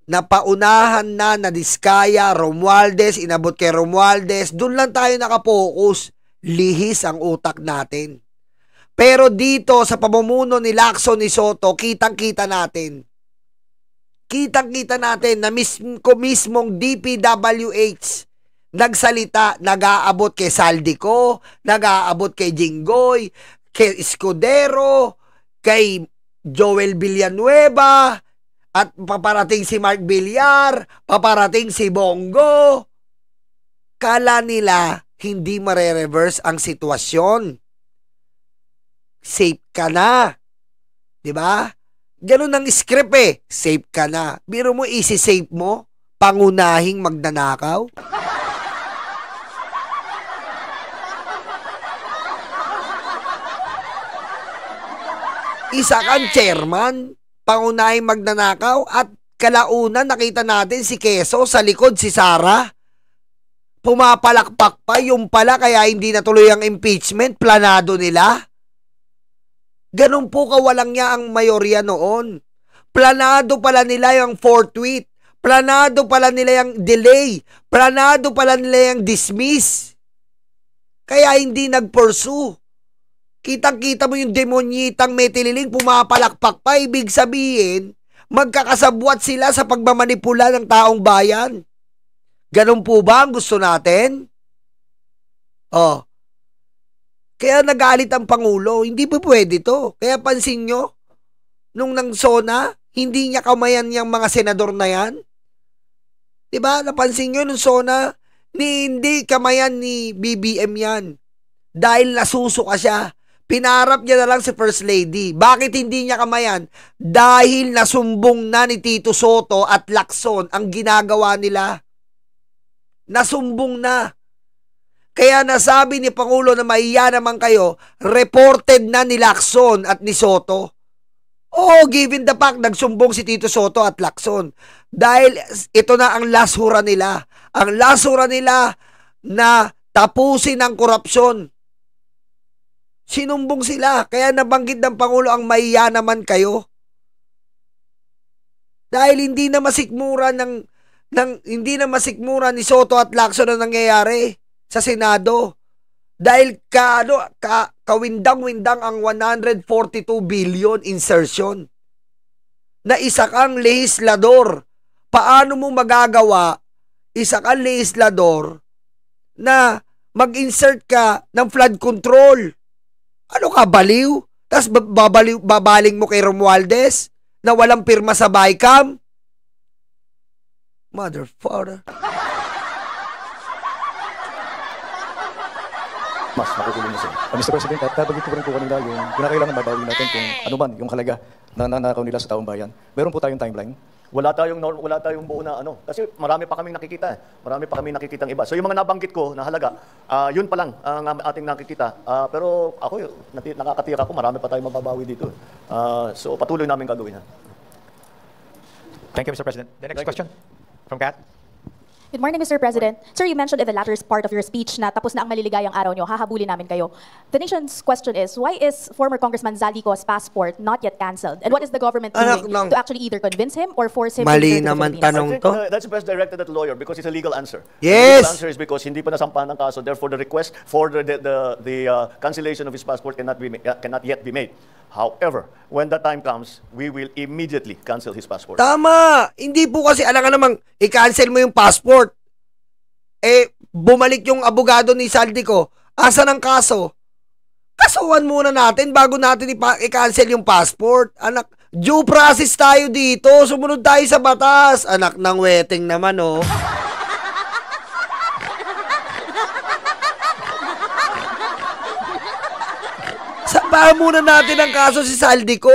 Napaunahan na Diskaya, Romualdez, inabot kay Romualdez, doon lang tayo nakapokus. Lihis ang utak natin. Pero dito sa pamumuno ni Lacson ni Soto, kitang-kita natin. Kitang-kita natin na mismong DPWH nagsalita, nag-aabot kay Saldico, nag-aabot kay Jinggoy, kay Escudero, kay Joel Villanueva, at paparating si Mark Villar, paparating si Bongo. Kala nila hindi mare-reverse ang sitwasyon. Safe ka na. 'Di ba? Ganun ang script Safe ka na. Biro mo isi-safe mo, pangunahing magnanakaw. Isa kang chairman, pangunahing magnanakaw, at kalaunan nakita natin si Quezon sa likod si Sara. Pumapalakpak pa, yung pala kaya hindi natuloy ang impeachment, planado nila. Ganun po kawalang niya ang mayorya noon. Planado pala nila yung forthwith. Planado pala nila yung delay. Planado pala nila yung dismiss. Kaya hindi nag-pursue. Kitang-kita mo yung demonyitang metililing pumapalakpak pa. Ibig sabihin, magkakasabwat sila sa pagmamanipula ng taong bayan. Ganun po ba ang gusto natin? Kaya nagalit ang Pangulo. Hindi po pwede to. Kaya pansin nyo, nung nang SONA, hindi niya kamayan yung mga senador na yan. Diba? Napansin nyo nung SONA, hindi kamayan ni BBM yan. Dahil nasusuka siya. Pinarap niya na lang si First Lady. Bakit hindi niya kamayan? Dahil nasumbong na ni Tito Soto at Lacson ang ginagawa nila. Nasumbong na. Kaya nasabi ni Pangulo na maiya naman kayo, reported na ni Lacson at ni Soto. Given the fact, nagsumbong si Tito Soto at Lacson. Dahil ito na ang last hura nila. Ang last hura nila na tapusin ang korupsyon. Sinumbong sila. Kaya nabanggit ng Pangulo ang maiya naman kayo. Dahil hindi na masikmura hindi na masikmura ni Soto at Lacson ang nangyayari sa Senado. Dahil kawindang-windang ang 142 billion insertion. Na isa kang lehislador. Paano mo magagawa isa kang lehislador na mag-insert ka ng flood control? Ano ka, baliw? Tas babaling mo kay Romualdez na walang pirma sa BICAM? Motherfucker. Mas makukulong na sila. Mr. President, at nabagit ko rin po kanina yung kinakailangan mabawi natin kung ano man yung halaga na nanakaw nila sa taong bayan. Meron po tayong timeline. Wala tayong buo na ano. Kasi marami pa kaming nakikita. Marami pa kaming nakikitang iba. So yung mga nabanggit ko na halaga, yun pa lang ang ating nakikita. Pero ako, nakakatira ko, marami pa tayong mababawi dito. So patuloy namin gagawin. Thank you, Mr. President. The next question from Kat. Good morning, Mr. President. Sir, you mentioned in the latter part of your speech na tapos na ang maliligayang araw nyo, hahabulin namin kayo. The nation's question is, why is former Congressman Zaldico's passport not yet cancelled? And what is the government doing to actually either convince him or force him to Mali return to the naman Philippines? tanong I think to. that's best directed at the lawyer because it's a legal answer. Yes! The legal answer is because hindi pa nasampahan ng kaso, therefore the request for the cancellation of his passport cannot yet be made. However, when the time comes, we will immediately cancel his passport. Tama! Hindi po kasi alam ka namang i-cancel mo yung passport. Bumalik yung abogado ni Zaldico. Asan ang kaso? Kasuhan muna natin bago natin i-cancel yung passport. Anak, due process tayo dito. Sumunod tayo sa batas. Anak ng weteng naman, oh. Sabahan muna natin ang kaso si Zaldico.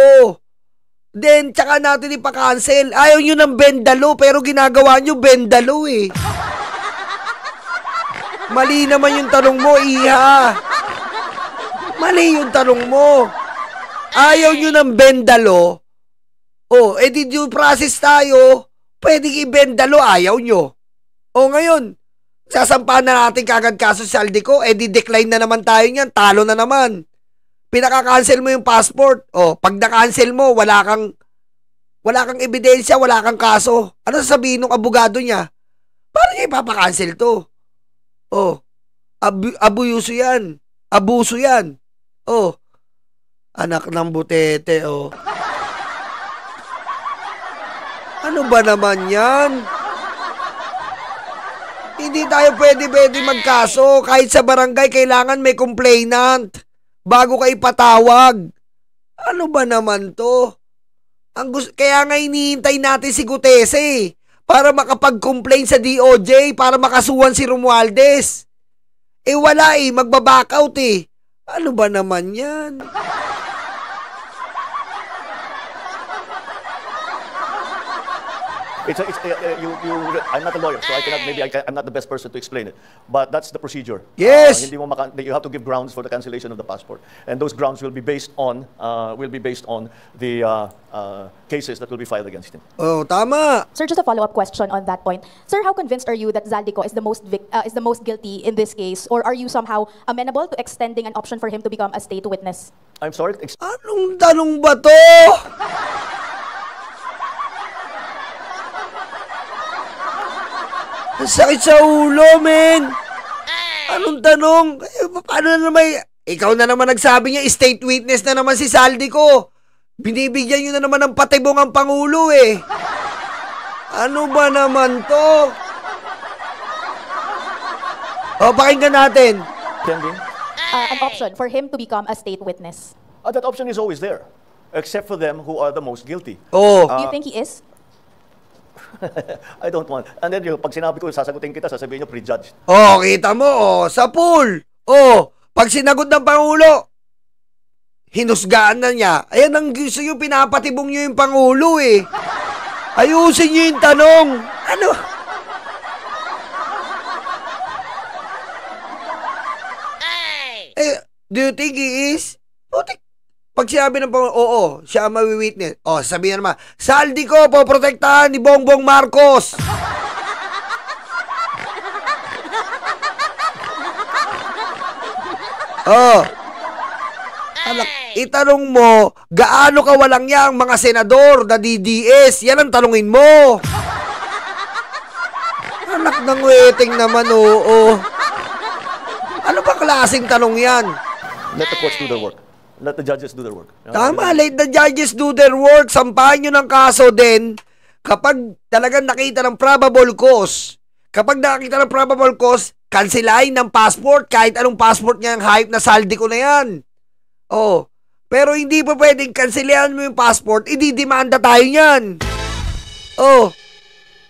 Then, tsaka natin ipa-cancel. Ayaw nyo ng bendalo, pero ginagawa nyo bendalo, eh. Mali naman yung tanong mo, Iha. Mali yung tanong mo. Ayaw nyo ng bendalo. Di due process tayo. Pwede i-bendalo, ayaw nyo. Ngayon, sasampahan na natin kagad kaso si Zaldico, di-decline na naman tayo niyan, talo na naman. Pinaka-cancel mo yung passport. Pag na-cancel mo, wala kang ebidensya, wala kang kaso. Ano sasabihin ng abogado niya? Paano niya ipapakancel to? Abuso yan. Abuso yan. Anak ng butete, Ano ba naman yan? Hindi tayo pwede magkaso. Kahit sa barangay, kailangan may complainant bago ka ipatawag. Ano ba naman to? Kaya nga hinihintay natin si Gutese para makapag-complain sa DOJ para makasuhan si Romualdez. Wala magbaback out Ano ba naman yan? I'm not a lawyer, so I'm not the best person to explain it. But that's the procedure. Yes. You have to give grounds for the cancellation of the passport, and those grounds will be based on the cases that will be filed against him. Tama. Sir, just a follow-up question on that point. Sir, how convinced are you that Zaldico is the most guilty in this case, or are you somehow amenable to extending an option for him to become a state witness? I'm sorry. Anong tanong ba to? Sakit sa ulo, men. Anong tanong? Paano na naman? Ikaw na naman nagsabi niya, state witness na naman si Zaldico. Binibigyan nyo na naman ng patibong ang Pangulo, Ano ba naman to? Pakinggan natin. An option for him to become a state witness. That option is always there, except for them who are the most guilty. Do you think he is? I don't want. And then pag sinabi ko, sasagutin kita, sasabihin nyo prejudged. Kita mo, sa pool. Pag sinagot ng Pangulo, hinusgaan na niya. Ayan ang gusto nyo, pinapatibong nyo yung Pangulo, Ayusin nyo yung tanong. Ano? Do you think he is? Pag sinabi ng Pangulo, siya ang mawi-witness. Sabihin naman, Zaldico po protektahan ni Bongbong Marcos. Itanong mo, gaano ka walang yang mga senador na DDS? Yan ang tanungin mo. Anak ng weteng naman, Ano ba klaseng tanong yan? Let the courts do their work. Let the judges do their work. Tama, let the judges do their work. Sampahan nyo ng kaso din kapag talagang nakita ng probable cause. Kapag nakita ng probable cause, kanselahin ng passport kahit anong passport niya ang hype na Zaldico na yan. Pero hindi pa pwedeng kanselahan mo yung passport, ididemanda tayo niyan. Oh,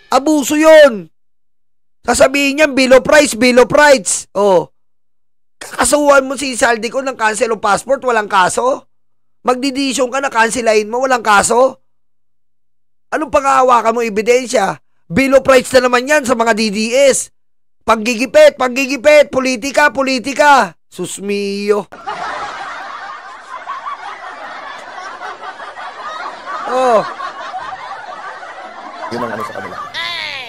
abuso yun. Sasabihin niyan, bill of rights. Oh, kakasuhan mo si Saldico ng cancel of passport, walang kaso? Magdidesisyon ka na cancelahin mo, walang kaso? Anong panghahawakan mo ebidensya? Bill of rights na naman yan sa mga DDS. Panggigipit, politika. Susmiyo. Oh. Yun ang ano sa kanila.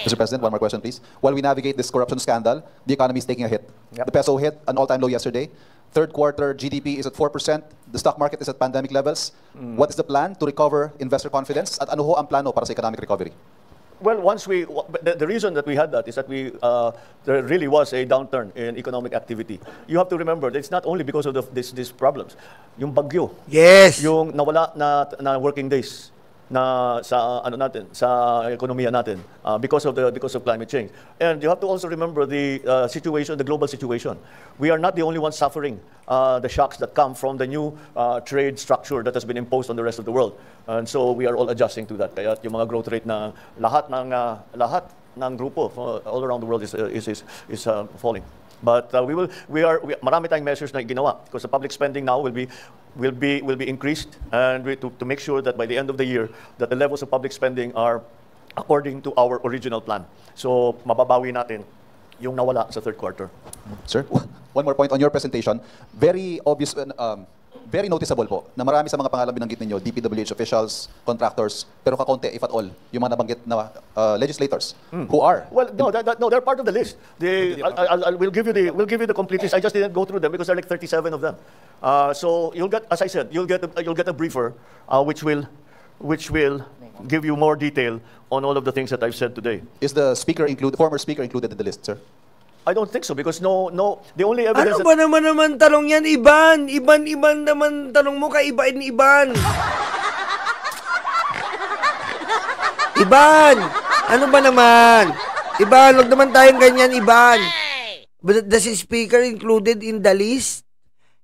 Mr. President, one more question, please. While we navigate this corruption scandal, the economy is taking a hit. Yep. The peso hit an all-time low yesterday. Third quarter GDP is at 4%. The stock market is at pandemic levels. What is the plan to recover investor confidence? At ano ho ang plano para sa economic recovery? Well, the reason that we had that is that there really was a downturn in economic activity. You have to remember that it's not only because of these problems. Yung bagyo, Yes. yung nawala na working days na sa ekonomiya natin because of climate change. And you have to also remember the global situation. We are not the only ones suffering the shocks that come from the new trade structure that has been imposed on the rest of the world. And so we are all adjusting to that. Kaya yung mga growth rate na lahat ng grupo all around the world is falling. But marami tayong measures na ginawa because the public spending now will be increased, and to make sure that by the end of the year that the levels of public spending are according to our original plan. So mababawi natin yung nawala sa third quarter. Sir, one more point on your presentation. Very obvious, very noticeable po na marami sa mga pangalan binanggit ninyo, DPWH officials, contractors, pero kakonti, if at all, yung mga nabanggit na legislators who are. Well, no, they're part of the list. We'll give you the complete list. I just didn't go through them because there are like 37 of them. So you'll get, as I said, you'll get a briefer, which will give you more detail on all of the things that I've said today. Is the former speaker included in the list, sir? I don't think so because no, the only evidence. Ano ba naman tanong yan, Iban? Iban naman tanong mo kay Iban. Iban! Ano ba naman? Iban, huwag naman tayong ganyan, Iban. But does the speaker included in the list?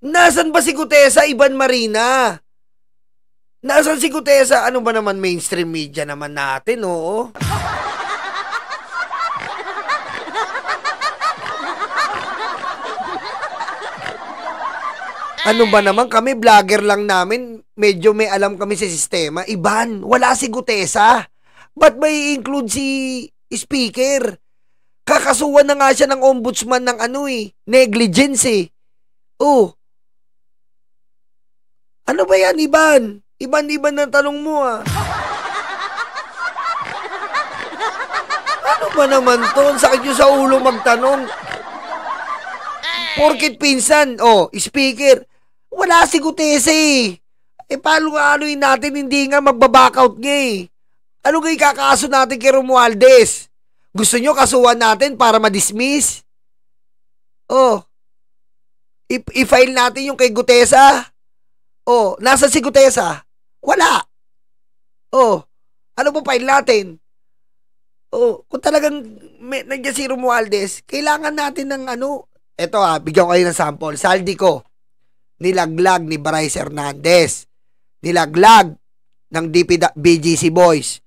Nasaan ba si Gutesa, Iban Marina? Nasaan si Gutesa? Ano ba naman mainstream media naman natin, oo? Ano ba naman kami, vlogger lang namin, medyo may alam kami sa sistema. Iban, wala si Gutesa. Ba't may include si speaker? Kakasuhan na nga siya ng ombudsman ng negligence eh. Oh. Ano ba yan, Iban? Iban na tanong mo ah. Ano ba naman to? Ang sakit nyo sa ulo magtanong. Porkit pinsan, speaker, wala si Gutesa eh. Paano nga natin hindi nga magbaback-out nga eh. Ano nga ikakaso natin kay Romualdez? Gusto nyo kasuhan natin para ma-dismiss? I-file natin yung kay Gutesa? Nasa si Gutesa? Wala. Ano ba file natin? Kung talagang nandiyan si Romualdez, kailangan natin ng Eto bigyan ko kayo ng sample. Saldico, nilaglag ni Bryce Hernandez. Nilaglag ng BGC Boys.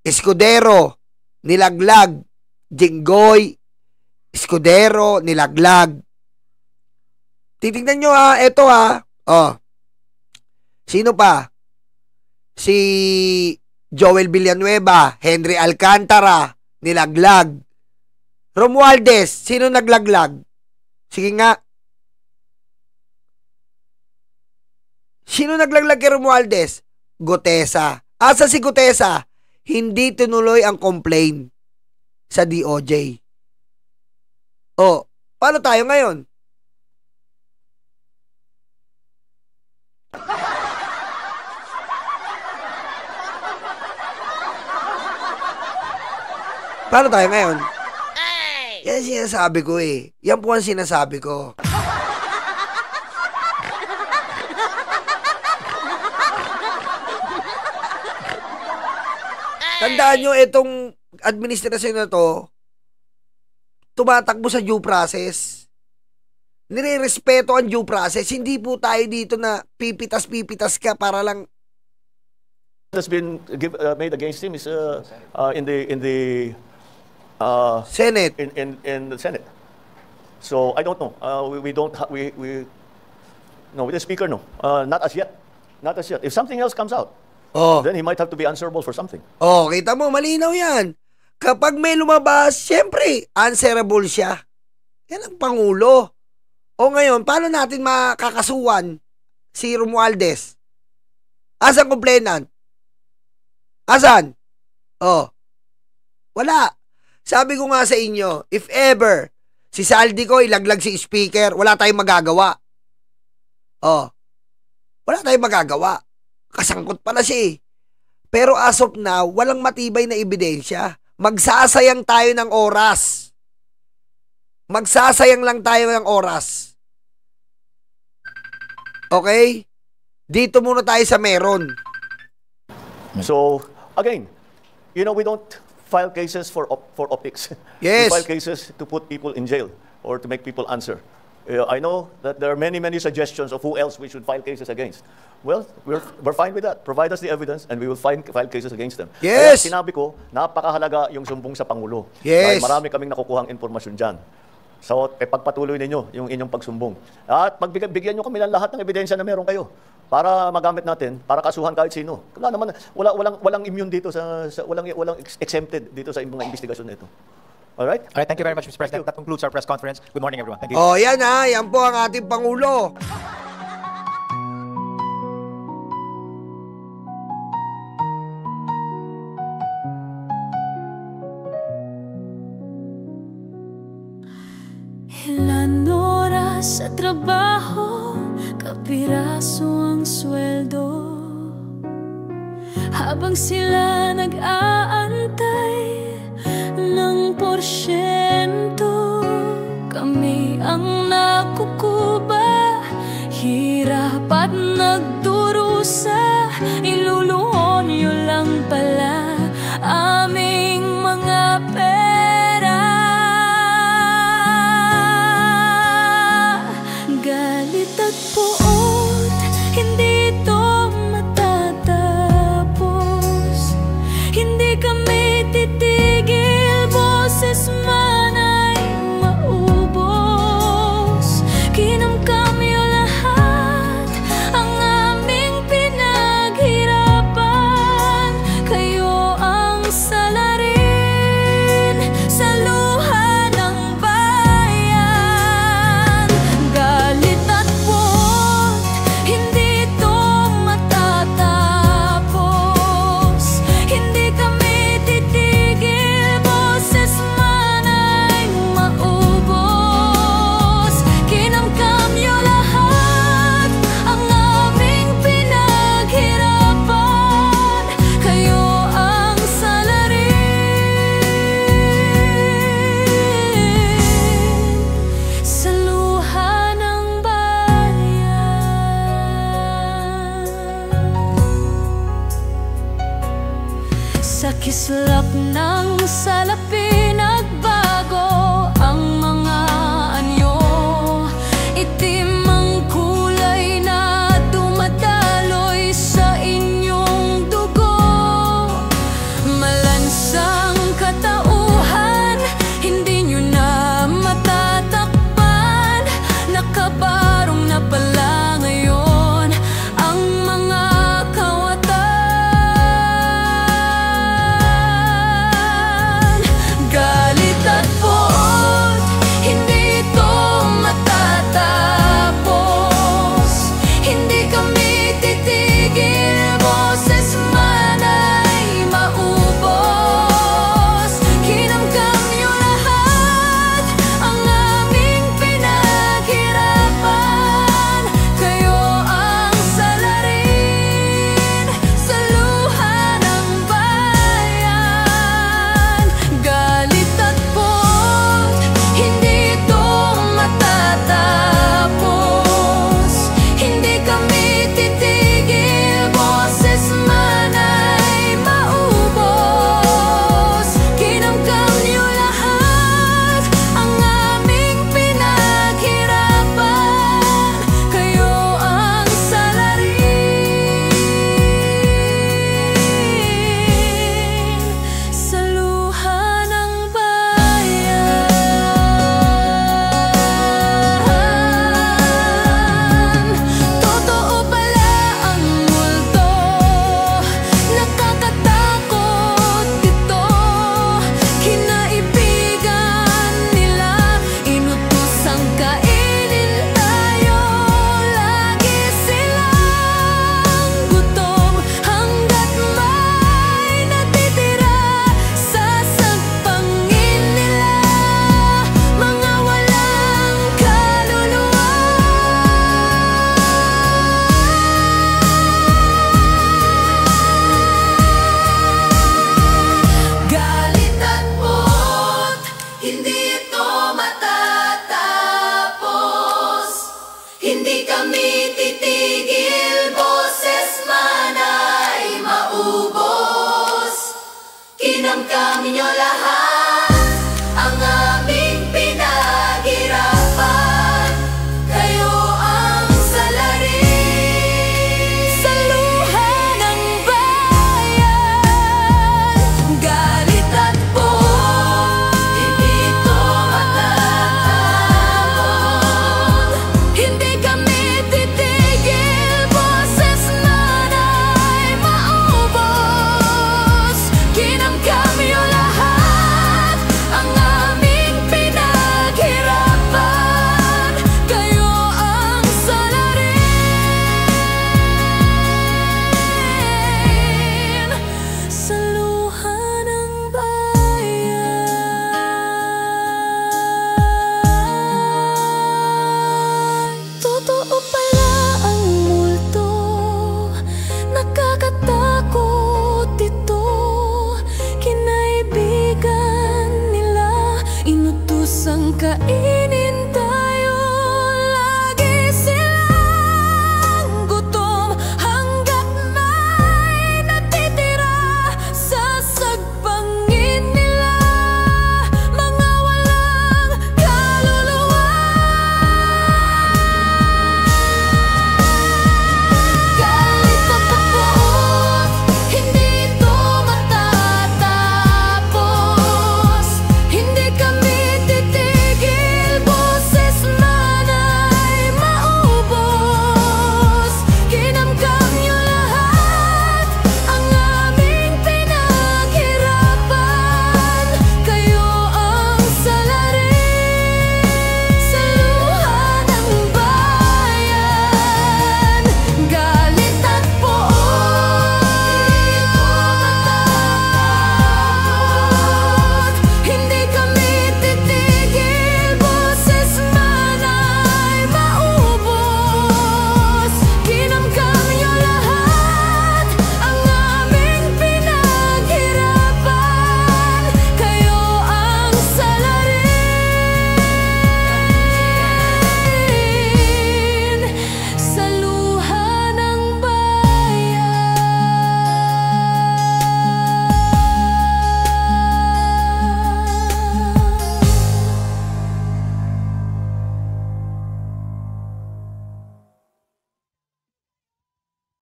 Escudero, nilaglag. Jinggoy, Escudero, nilaglag. Titignan nyo eto Sino pa? Si Joel Villanueva, Henry Alcantara, nilaglag. Romualdez, sino naglaglag? Sige nga. Sino naglaglag kay Romualdez? Gutesa. Asa si Gutesa? Hindi tinuloy ang complaint sa DOJ. Paano tayo ngayon? Paano tayo ngayon? Yan sinasabi ko eh. Yan po ang sinasabi ko. Tandaan nyo, itong administrasyon na to, tumatakbo sa due process. Nire-respeto ang due process. Hindi po tayo dito na pipitas-pipitas ka para lang Has been made against him is in the Senate. in the Senate. So I don't know. We don't no, with the speaker, no. Not as yet. Not as yet. If something else comes out, Oh. then he might have to be answerable for something. Oh, kita mo, malinaw yan. Kapag may lumabas, siyempre, answerable siya. Yan ang Pangulo. O ngayon, paano natin makakasuhan si Romualdez? Asan complainant? Asan? Oh. Wala. Sabi ko nga sa inyo, if ever, si Saldico ilaglag si speaker, wala tayong magagawa. Oh. Wala tayong magagawa. Kasangkot pala siya eh. Pero as of now, walang matibay na ebidensya. Magsasayang tayo ng oras. Magsasayang lang tayo ng oras. Okay? Dito muna tayo sa meron. So again, we don't file cases for optics. Yes. We file cases to put people in jail or to make people answer. I know that there are many suggestions of who else we should file cases against. Well, we're fine with that. Provide us the evidence and we will file cases against them. Yes. Kaya sinabi ko, napakahalaga yung sumbong sa Pangulo. Yes. Dahil marami kaming nakukuhang impormasyon dyan. So, pagpatuloy ninyo yung inyong pagsumbong. At bigyan nyo kami ng lahat ng ebidensya na meron kayo para magamit natin, para kasuhan kahit sino. Walang immune dito walang exempted dito sa mga investigasyon na ito. Alright? All right, thank you very much, Mr. President. That concludes our press conference. Good morning, everyone. Thank you. Oh, yan ha. Yan po ang ating Pangulo. Ilan oras sa trabaho, kapiraso ang sweldo. Habang sila nag-aantay ng porsyento, kami ang nakukuba, hirap at nagdurusa. Iluluhon nyo lang pala aming mga pera. Galit at puot, hindi ito matatapos. Hindi kami titigil, boses man ay maubos. Kinamkam nyo lahat ang aming pinaghirapan. Kayo ang salarin sa luha ng bayan. Galit at puot, hindi ito matatapos. Hindi kami titigil, boses man ay maubos. Kinamkam nyo lahat ang aming pinaghirapan. Kayo ang salarin sa luha ng bayan. Sa kislap ng salapi nagbago ang mga anyo. Itim ang kulay na dumadaloy sa inyong dugo. Malansang katauhan, hindi nyo na matatakpan. Nakabarong na pala ngayon ang mga kawatan. ang inyo lahat.